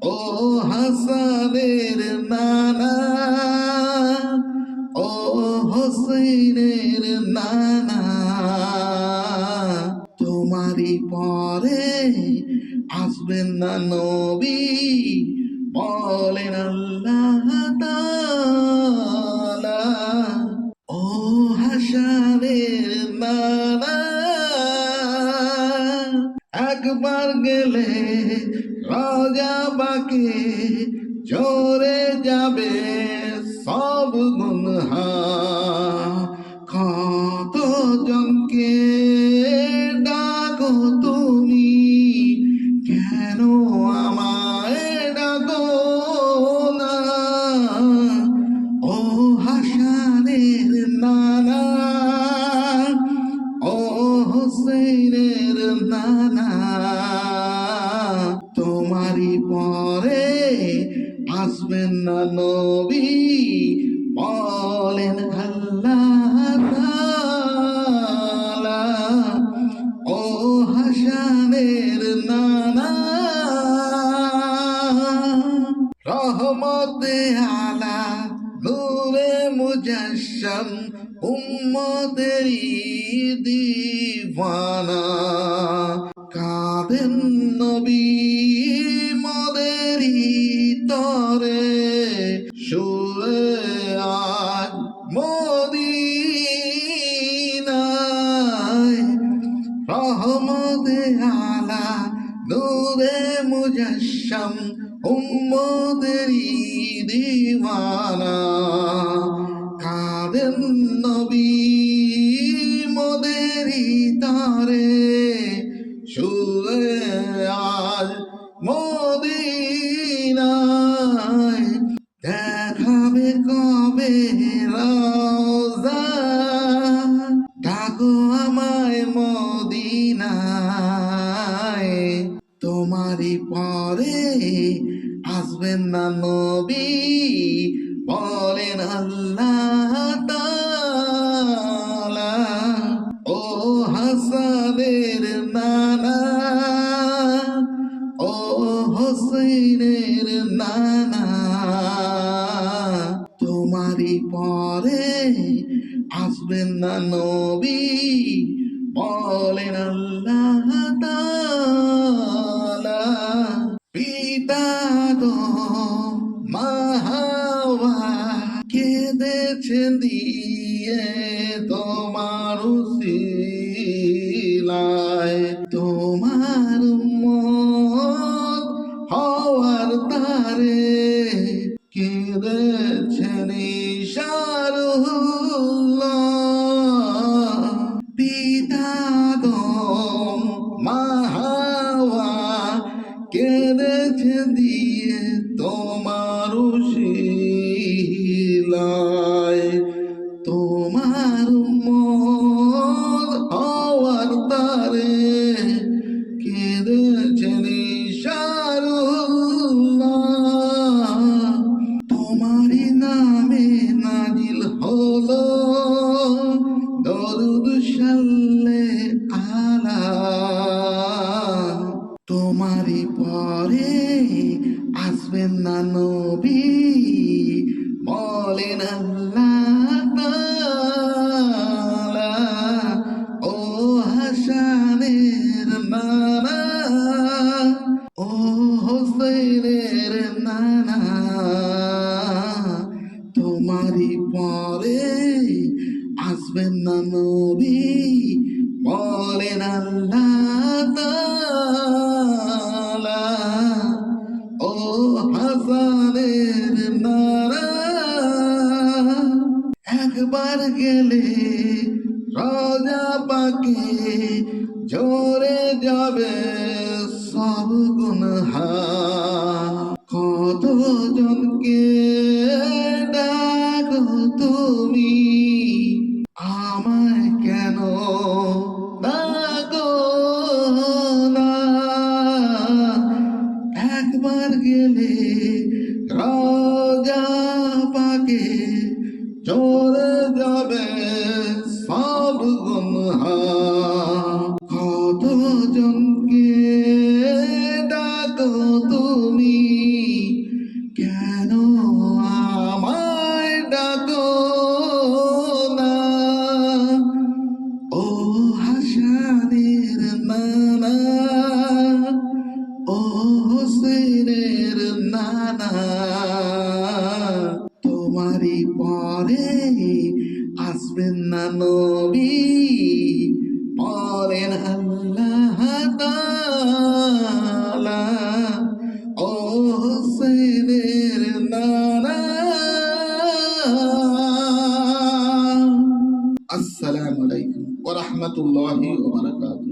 ও হাসানের নানা, ও হোসেনের নানা, তোমারই পরে আসবেন না নবী, বলেন আল্লাহ তাআলা। ও হাসানের নানা, একবার গেলে রাজা বাকে চরে যাবে সব গুনহা। কত জনকে ডাকো তুমি, কেন আমায় ডাকো না? ও হাসানের নানা, ও হোসেনের নানা, তোমারই পরে আসবেন না নবী, বলেন আল্লাহ তাআলা। ও হাসানের নানা, রহমতে আলা নূরে মুজাসসাম, উম্মতেরই দিওয়ানা, কাঁদেন নবী মোদেরই তরে, শুয়ে আজ মদিনায়। রহমতে আলা নূরে মুজাসসাম, উম্মতেরই দিওয়ানা, কাঁদেন নবী মোদেরই তরে, শুয়ে আজ মদিনায়। দেখাবে কবে রওজা, ডাকো আমায় মদিনায়, তোমারই পরে আসবেন না নবী, বলেন আল্লাহ তাআলা। ও হাসানের নানা, ও হোসেনের নানা, তোমারই পরে আসবেন না নবী, বলেন আল্লাহ তাআলা। পিতা তো মা হাওয়া কেঁদেছেন দিয়ে তোমার উসিলায়, তোমার উম্মত হওয়ার তারে কেঁদেছেন ঈশারুল্লাহ। পিতা আদম মা হাওয়া কেঁদেছেন দিয়ে তোমার উসিলায়, তোমার উম্মত হওয়ার তারে কেঁদেছেন ঈশারুল্লাহ। তোমারই নামে নাজিল হলো দরুদ সাল্লে আলা, তোমারই পরে আসবেন না নবী, বলেন আল্লাহ তাআলা। ও হাসানের নানা, ও হোসেনের নানা, তোমারই পরে আসবেন না নবী, বলেন আল্লাহ তাআলা। ও হাসানের নানা, একবার গেলে রাজা পাকে ঝরে যাবে সব গুনহা। কত জনকে ডাকো তুমি, আমায় কেন ডাকো না? একবার গেলে রাজা পাকে চলে যাবে সব গুনহা। কত জনকে ডাকো তুমি, পরে আসবেন না নবী, পরেন আল্লাহ তাআলা ও হোসেনের নানা। আসসালামু আলাইকুম ওয়া রাহমাতুল্লাহি ওয়া বারাকাতুহু।